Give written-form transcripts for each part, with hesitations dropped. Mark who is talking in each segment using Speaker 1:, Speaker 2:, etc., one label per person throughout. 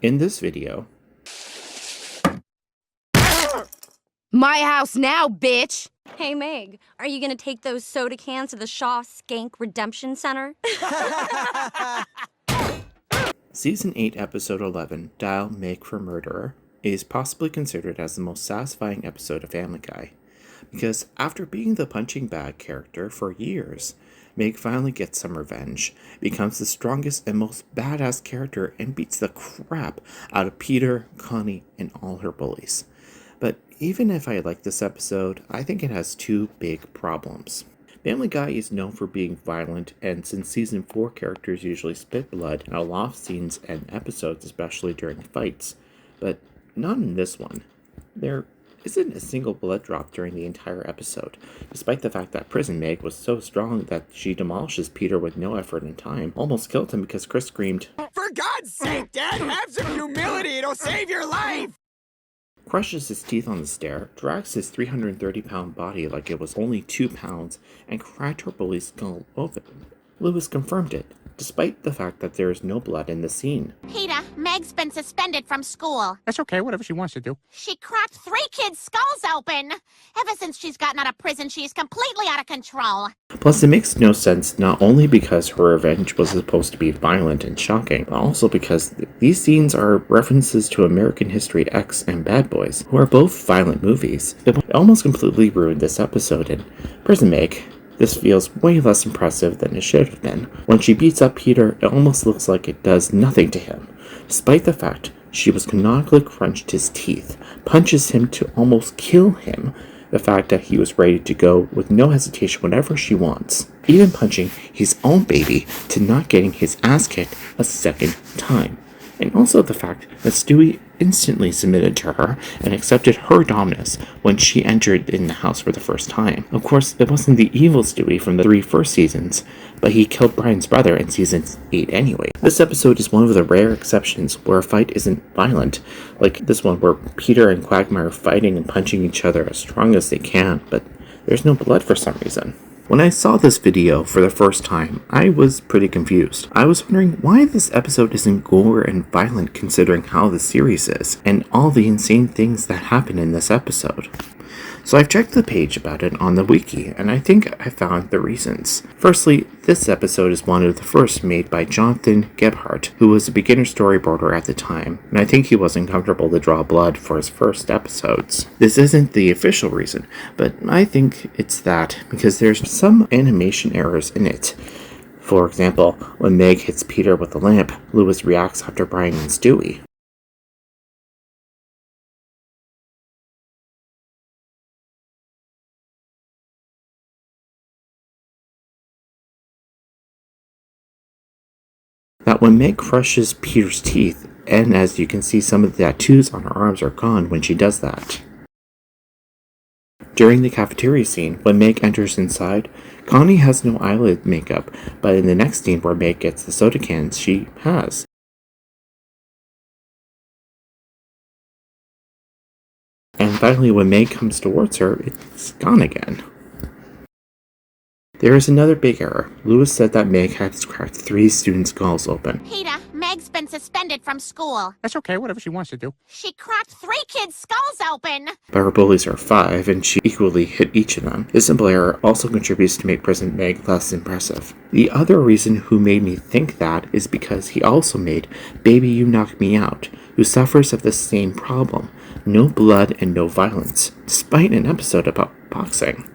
Speaker 1: In this video,
Speaker 2: My house now, bitch!
Speaker 3: Hey, Meg, are you gonna take those soda cans to the Shaw Skank Redemption Center?
Speaker 1: Season 8, Episode 11, Dial Meg for Murderer, is possibly considered as the most satisfying episode of Family Guy. Because after being the punching bag character for years, Meg finally gets some revenge, becomes the strongest and most badass character, and beats the crap out of Peter, Connie, and all her bullies. But even if I like this episode, I think it has two big problems. Family Guy is known for being violent, and since Season 4 characters usually spit blood in a lot of scenes and episodes, especially during fights, but not in this one. There isn't a single blood drop during the entire episode, despite the fact that Prison Meg was so strong that she demolishes Peter with no effort and time, almost killed him because Chris screamed,
Speaker 4: "For God's sake, Dad, have some humility, it'll save your life!"
Speaker 1: crushes his teeth on the stair, drags his 330-pound body like it was only 2 pounds, and cracked her bully's skull open. Lewis confirmed it, despite the fact that there is no blood in the scene.
Speaker 5: Peter, Meg's been suspended from school.
Speaker 4: That's okay, whatever she wants to do.
Speaker 5: She cracked 3 kids' skulls open. Ever since she's gotten out of prison, she's completely out of control.
Speaker 1: Plus, it makes no sense not only because her revenge was supposed to be violent and shocking, but also because these scenes are references to American History X and Bad Boys, who are both violent movies. It almost completely ruined this episode. In Prison Meg, this feels way less impressive than it should have been. When she beats up Peter, it almost looks like it does nothing to him, despite the fact she was canonically crunched his teeth, punches him to almost kill him, the fact that he was ready to go with no hesitation whenever she wants, even punching his own baby to not getting his ass kicked a second time. And also the fact that Stewie instantly submitted to her and accepted her dominance when she entered in the house for the first time. Of course, it wasn't the evil Stewie from the 3 first seasons, but he killed Brian's brother in season 8 anyway. This episode is one of the rare exceptions where a fight isn't violent, like this one where Peter and Quagmire are fighting and punching each other as strong as they can, but there's no blood for some reason. When I saw this video for the first time, I was pretty confused. I was wondering why this episode isn't gore and violent considering how the series is, and all the insane things that happen in this episode. So I've checked the page about it on the wiki, and I think I found the reasons. Firstly, this episode is one of the first made by Jonathan Gebhardt, who was a beginner storyboarder at the time, and I think he wasn't comfortable to draw blood for his first episodes. This isn't the official reason, but I think it's that because there's some animation errors in it. For example, when Meg hits Peter with a lamp, Lewis reacts after Brian and Stewie. That when Meg crushes Peter's teeth, and as you can see, some of the tattoos on her arms are gone when she does that. During the cafeteria scene, when Meg enters inside, Connie has no eyelid makeup, but in the next scene where Meg gets the soda cans, she has. And finally, when Meg comes towards her, it's gone again. There is another big error. Lewis said that Meg had cracked 3 students' skulls open.
Speaker 5: Peter, Meg's been suspended from school.
Speaker 4: That's okay, whatever she wants to do.
Speaker 5: She cracked 3 kids' skulls open.
Speaker 1: But her bullies are 5, and she equally hit each of them. This simple error also contributes to make Prison Meg less impressive. The other reason who made me think that is because he also made Baby You Knock Me Out, who suffers of the same problem. No blood and no violence, despite an episode about boxing.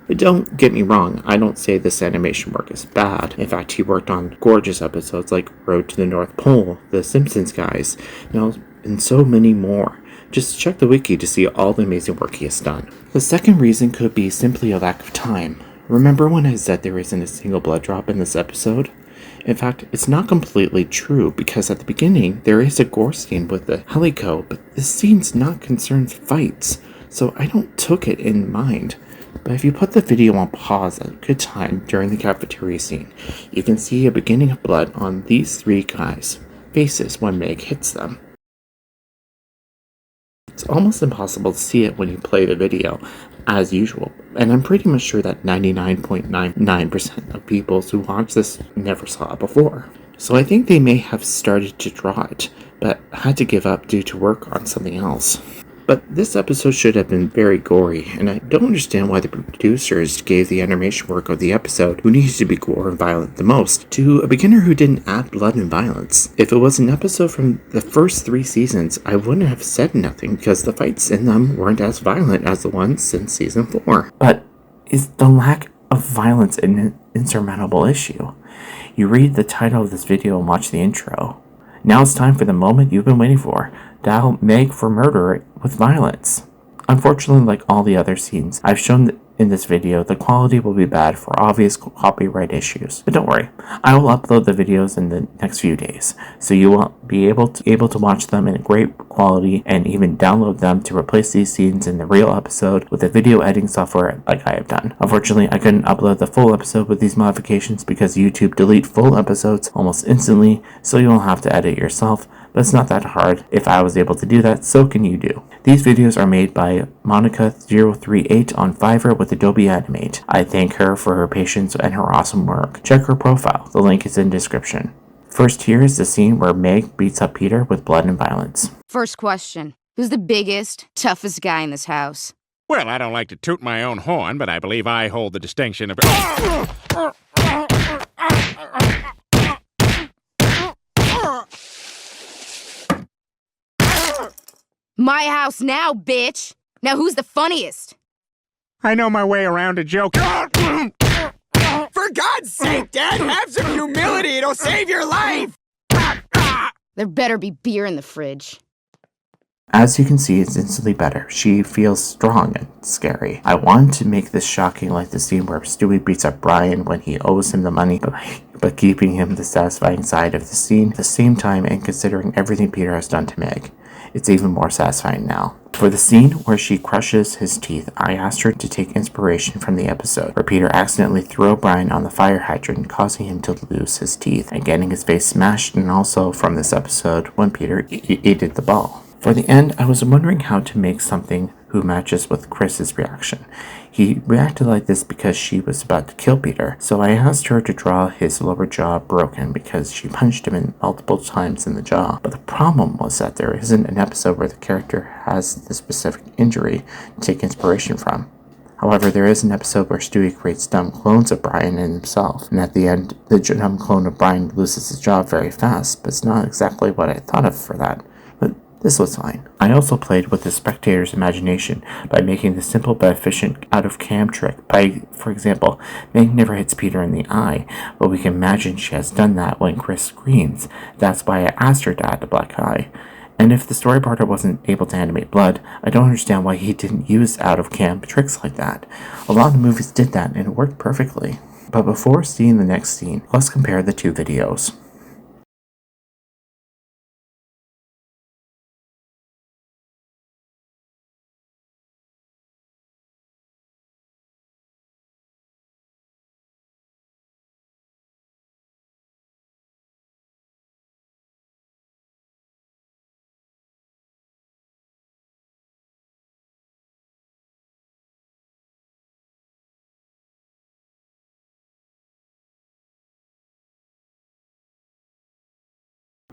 Speaker 1: But don't get me wrong, I don't say this animation work is bad. In fact, he worked on gorgeous episodes like Road to the North Pole, The Simpsons guys, and so many more. Just check the wiki to see all the amazing work he has done. The second reason could be simply a lack of time. Remember when I said there isn't a single blood drop in this episode? In fact, it's not completely true because at the beginning there is a gore scene with the helico, but this scene's not concerned fights, so I don't took it in mind. But if you put the video on pause at a good time during the cafeteria scene, you can see a beginning of blood on these 3 guys' faces when Meg hits them. It's almost impossible to see it when you play the video, as usual, and I'm pretty much sure that 99.99% of people who watch this never saw it before. So I think they may have started to draw it, but had to give up due to work on something else. But this episode should have been very gory, and I don't understand why the producers gave the animation work of the episode, who needs to be gore and violent the most, to a beginner who didn't add blood and violence. If it was an episode from the first 3 seasons, I wouldn't have said nothing because the fights in them weren't as violent as the ones since season 4. But is the lack of violence an insurmountable issue? You read the title of this video and watch the intro. Now it's time for the moment you've been waiting for. Dial Meg for murder with violence. Unfortunately, like all the other scenes I've shown in this video, the quality will be bad for obvious copyright issues. But don't worry, I will upload the videos in the next few days, so you will be able to watch them in great quality and even download them to replace these scenes in the real episode with the video editing software like I have done. Unfortunately, I couldn't upload the full episode with these modifications because YouTube delete full episodes almost instantly, so you'll have to edit yourself. But it's not that hard. If I was able to do that, so can you do. These videos are made by Monica038 on Fiverr with Adobe Animate. I thank her for her patience and her awesome work. Check her profile. The link is in description. First, here is the scene where Meg beats up Peter with blood and violence.
Speaker 2: First question. Who's the biggest, toughest guy in this house?
Speaker 6: Well, I don't like to toot my own horn, but I believe I hold the distinction of...
Speaker 2: My house now, bitch! Now who's the funniest?
Speaker 6: I know my way around a joke.
Speaker 4: For God's sake, Dad, have some humility. It'll save your life.
Speaker 2: There better be beer in the fridge.
Speaker 1: As you can see, it's instantly better. She feels strong and scary. I wanted to make this shocking like the scene where Stewie beats up Brian when he owes him the money, but keeping him the satisfying side of the scene at the same time and considering everything Peter has done to Meg. It's even more satisfying now. For the scene where she crushes his teeth, I asked her to take inspiration from the episode where Peter accidentally threw Brian on the fire hydrant, causing him to lose his teeth and getting his face smashed, and also from this episode when Peter ate the ball. For the end, I was wondering how to make something who matches with Chris's reaction. He reacted like this because she was about to kill Peter, so I asked her to draw his lower jaw broken because she punched him in multiple times in the jaw. But the problem was that there isn't an episode where the character has the specific injury to take inspiration from. However, there is an episode where Stewie creates dumb clones of Brian and himself, and at the end, the dumb clone of Brian loses his jaw very fast, but it's not exactly what I thought of for that. But this was fine. I also played with the spectator's imagination by making the simple but efficient out-of-cam trick. For example, Meg never hits Peter in the eye, but we can imagine she has done that when Chris screams. That's why I asked her to add the black eye. And if the storyboarder wasn't able to animate blood, I don't understand why he didn't use out-of-cam tricks like that. A lot of movies did that and it worked perfectly. But before seeing the next scene, let's compare the two videos.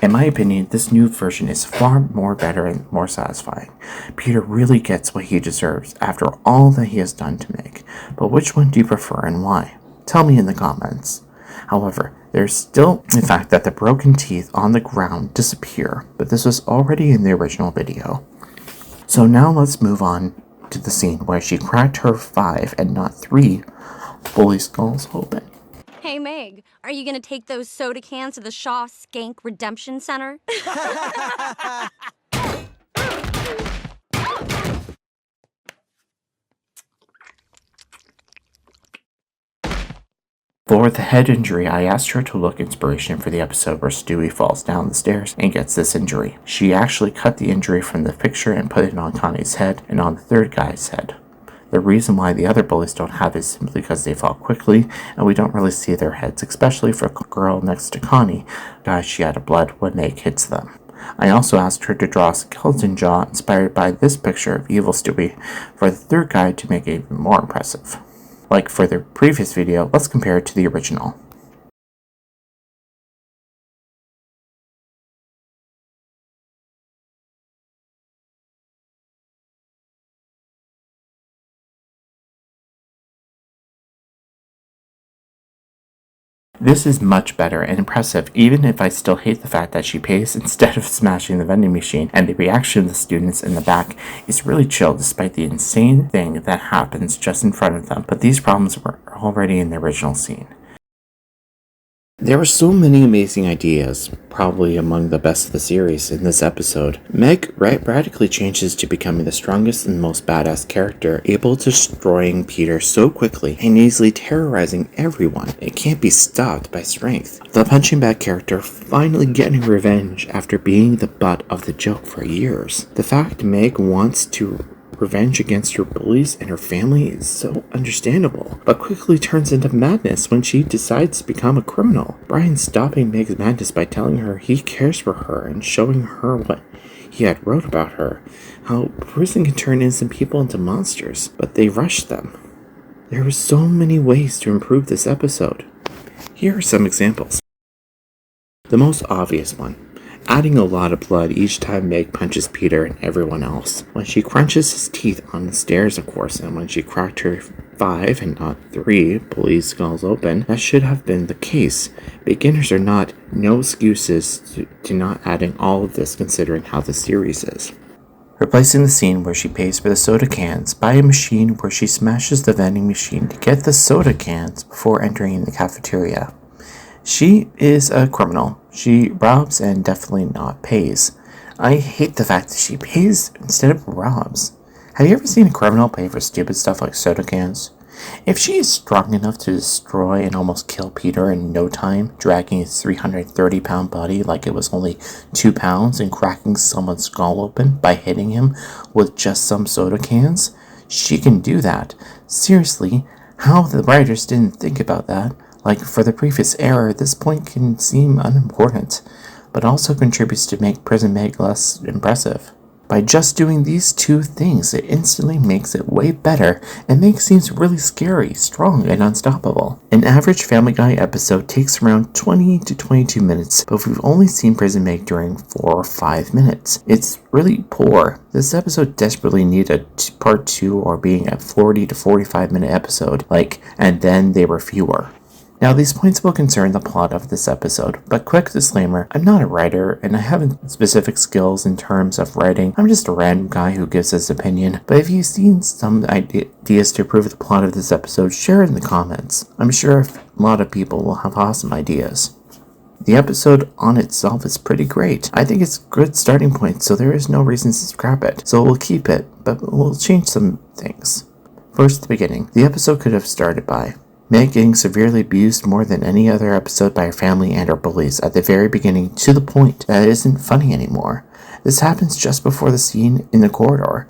Speaker 1: In my opinion, this new version is far more better and more satisfying. Peter really gets what he deserves after all that he has done to Meg. But which one do you prefer and why? Tell me in the comments. However, there's still the fact that the broken teeth on the ground disappear, but this was already in the original video. So now let's move on to the scene where she cracked her 5 and not 3 bully skulls open.
Speaker 3: Hey, Meg, are you gonna take those soda cans to the Shaw Skank Redemption Center?
Speaker 1: For the head injury, I asked her to look inspiration for the episode where Stewie falls down the stairs and gets this injury. She actually cut the injury from the picture and put it on Connie's head and on the third guy's head. The reason why the other bullies don't have it is simply because they fall quickly and we don't really see their heads, especially for the girl next to Connie, because she had blood when Meg hits them. I also asked her to draw a skeleton jaw inspired by this picture of evil Stewie for the third guy to make it even more impressive. Like for the previous video, let's compare it to the original. This is much better and impressive, even if I still hate the fact that she pays instead of smashing the vending machine, and the reaction of the students in the back is really chill despite the insane thing that happens just in front of them, but these problems were already in the original scene. There were so many amazing ideas, probably among the best of the series, in this episode. Meg radically changes to becoming the strongest and most badass character, able to destroying Peter so quickly and easily terrorizing everyone. It can't be stopped by strength. The punching bag character finally getting revenge after being the butt of the joke for years. The fact Meg wants to revenge against her bullies and her family is so understandable, but quickly turns into madness when she decides to become a criminal. Brian stopping Meg's madness by telling her he cares for her and showing her what he had wrote about her, how prison can turn innocent people into monsters, but they rushed them. There were so many ways to improve this episode. Here are some examples. The most obvious one. Adding a lot of blood each time Meg punches Peter and everyone else. When she crunches his teeth on the stairs, of course, and when she cracked her 5 and not 3 bullies' skulls open, that should have been the case. Beginners or not, no excuses to not adding all of this considering how the series is. Replacing the scene where she pays for the soda cans by a machine where she smashes the vending machine to get the soda cans before entering the cafeteria. She is a criminal. She robs and definitely not pays. I hate the fact that she pays instead of robs. Have you ever seen a criminal pay for stupid stuff like soda cans? If she is strong enough to destroy and almost kill Peter in no time, dragging his 330-pound body like it was only 2 pounds and cracking someone's skull open by hitting him with just some soda cans, she can do that. Seriously, how the writers didn't think about that? Like for the previous era, this point can seem unimportant, but also contributes to make Prison Meg less impressive. By just doing these two things, it instantly makes it way better and makes scenes really scary, strong, and unstoppable. An average Family Guy episode takes around 20 to 22 minutes, but we've only seen Prison Meg during 4 or 5 minutes. It's really poor. This episode desperately needed a part 2 or being a 40 to 45 minute episode, and then they were fewer. Now, these points will concern the plot of this episode, but quick disclaimer, I'm not a writer, and I haven't specific skills in terms of writing. I'm just a random guy who gives his opinion, but if you've seen some ideas to improve the plot of this episode, share it in the comments. I'm sure a lot of people will have awesome ideas. The episode on itself is pretty great. I think it's a good starting point, so there is no reason to scrap it. So we'll keep it, but we'll change some things. First, the beginning. The episode could have started by Meg getting severely abused more than any other episode by her family and her bullies at the very beginning, to the point that it isn't funny anymore. This happens just before the scene in the corridor.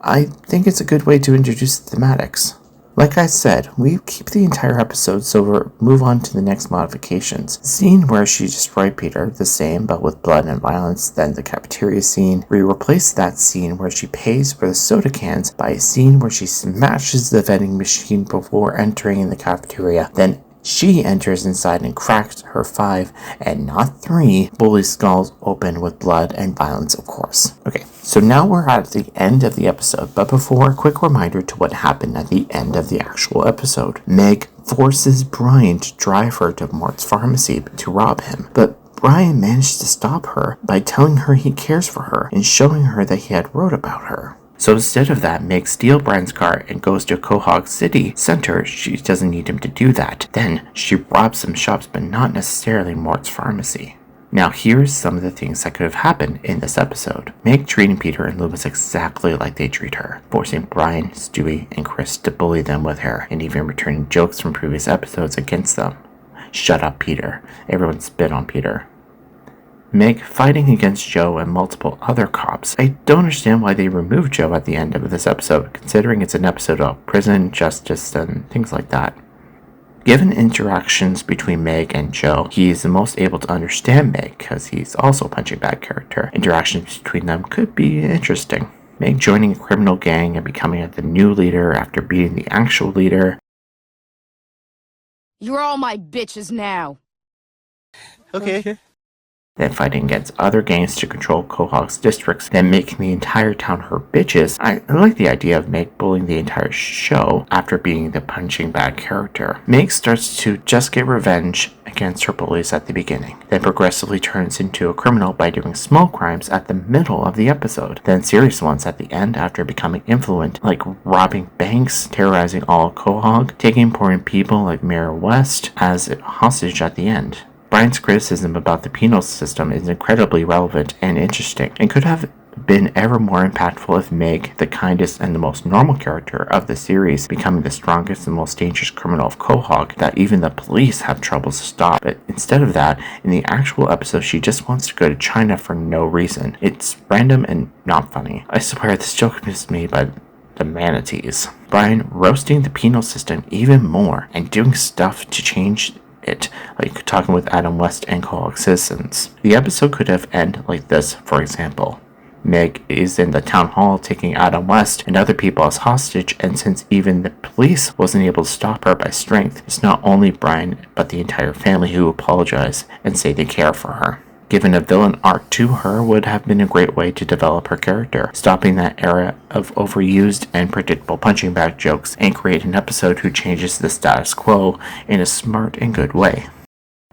Speaker 1: I think it's a good way to introduce the thematics. Like I said, we keep the entire episode, so we'll move on to the next modifications. The scene where she destroyed Peter, the same, but with blood and violence. Then the cafeteria scene. We replace that scene where she pays for the soda cans by a scene where she smashes the vending machine before entering the cafeteria. Then she enters inside and cracks her 5, and not 3, bully skulls open with blood and violence, of course. Okay, so now we're at the end of the episode, but before, a quick reminder to what happened at the end of the actual episode. Meg forces Brian to drive her to Mort's pharmacy to rob him, but Brian managed to stop her by telling her he cares for her and showing her that he had wrote about her. So instead of that, Meg steals Brian's car and goes to Quahog City Center. She doesn't need him to do that. Then she robs some shops, but not necessarily Mort's pharmacy. Now here's some of the things that could have happened in this episode. Meg treating Peter and Lewis exactly like they treat her, forcing Brian, Stewie, and Chris to bully them with her, and even returning jokes from previous episodes against them. Shut up, Peter. Everyone spit on Peter. Meg fighting against Joe and multiple other cops. I don't understand why they removed Joe at the end of this episode, considering it's an episode of prison, justice, and things like that. Given interactions between Meg and Joe, he is the most able to understand Meg because he's also a punching bag character. Interactions between them could be interesting. Meg joining a criminal gang and becoming the new leader after beating the actual leader.
Speaker 2: You're all my bitches now.
Speaker 7: Okay.
Speaker 1: then fighting against other gangs to control Quahog's districts, then making the entire town her bitches. I like the idea of Meg bullying the entire show after being the punching bag character. Meg starts to just get revenge against her bullies at the beginning, then progressively turns into a criminal by doing small crimes at the middle of the episode, then serious ones at the end after becoming influent, like robbing banks, terrorizing all of Quahog, taking important people like Mayor West as a hostage at the end. Brian's criticism about the penal system is incredibly relevant and interesting, and could have been ever more impactful if Meg, the kindest and the most normal character of the series, becoming the strongest and most dangerous criminal of Quahog that even the police have troubles to stop. But instead of that, in the actual episode, she just wants to go to China for no reason. It's random and not funny. I swear this joke is made by the manatees. Brian roasting the penal system even more and doing stuff to change it, like talking with Adam West and Quahog citizens. The episode could have ended like this, for example. Meg is in the town hall taking Adam West and other people as hostage, and since even the police wasn't able to stop her by strength, it's not only Brian but the entire family who apologize and say they care for her. Given a villain arc to her would have been a great way to develop her character, stopping that era of overused and predictable punching bag jokes, and create an episode who changes the status quo in a smart and good way.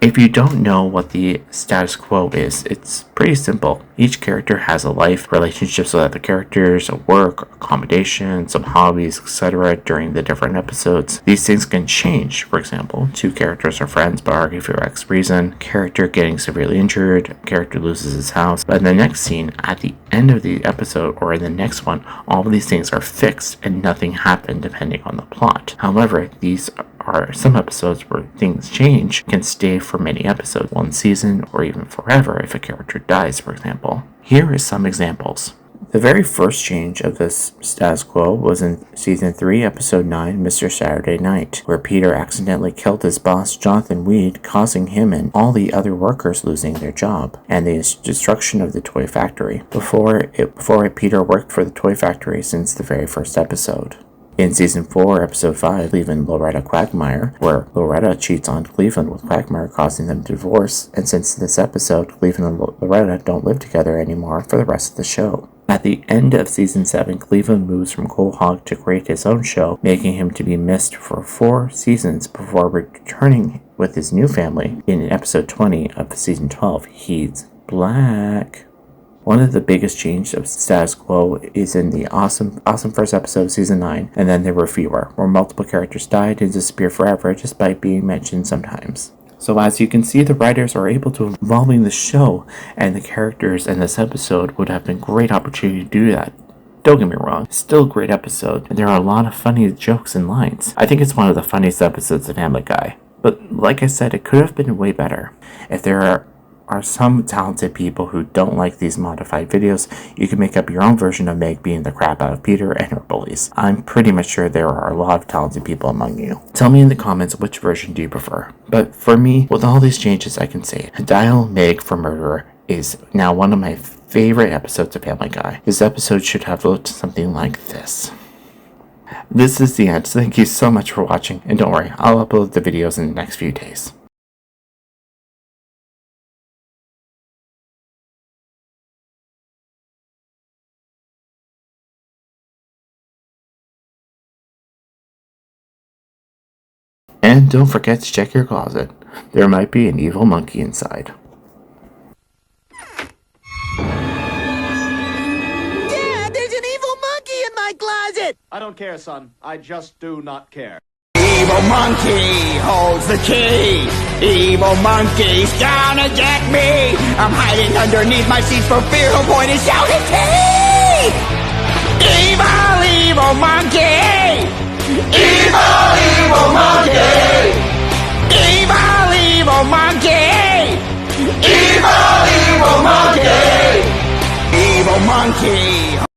Speaker 1: If you don't know what the status quo is, it's pretty simple. Each character has a life, relationships with other characters, a work, accommodation, some hobbies, etc. during the different episodes. These things can change. For example, two characters are friends but argue for X reason, character getting severely injured, character loses his house. But in the next scene, at the end of the episode or in the next one, all of these things are fixed and nothing happened depending on the plot. However, these are some episodes where things change, can stay for many episodes, one season, or even forever if a character dies, for example. Here is some examples. The very first change of this status quo was in Season 3, Episode 9, Mr. Saturday Night, where Peter accidentally killed his boss, Jonathan Weed, causing him and all the other workers losing their job, and the destruction of the toy factory. Before it, Peter worked for the toy factory since the very first episode. In Season 4, Episode 5, Cleveland Loretta Quagmire, where Loretta cheats on Cleveland with Quagmire, causing them to divorce, and since this episode, Cleveland and Loretta don't live together anymore for the rest of the show. At the end of Season 7, Cleveland moves from Quahog to create his own show, making him to be missed for 4 seasons before returning with his new family. In Episode 20 of Season 12, he's black. One of the biggest changes of status quo is in the awesome first episode of Season 9, and then there were fewer, where multiple characters died and disappeared forever just by being mentioned sometimes. So as you can see, the writers are able to evolving the show, and the characters in this episode would have been a great opportunity to do that. Don't get me wrong, still a great episode, and there are a lot of funny jokes and lines. I think it's one of the funniest episodes of Family Guy. But like I said, it could have been way better. If there are some talented people who don't like these modified videos, you can make up your own version of Meg being the crap out of Peter and her bullies. I'm pretty much sure there are a lot of talented people among you. Tell me in the comments which version do you prefer. But for me, with all these changes, I can say Dial Meg for Murderer is now one of my favorite episodes of Family Guy. This episode should have looked something like this. This is the end. Thank you so much for watching, and don't worry, I'll upload the videos in the next few days. And don't forget to check your closet. There might be an evil monkey inside.
Speaker 4: Yeah, there's an evil monkey in my closet!
Speaker 7: I don't care, son. I just do not care.
Speaker 4: Evil monkey holds the key. Evil monkey's gonna get me. I'm hiding underneath my seats for fear he'll point and shout at me. Evil monkey! Evil monkey! Evil monkey! Evil monkey! Evil monkey!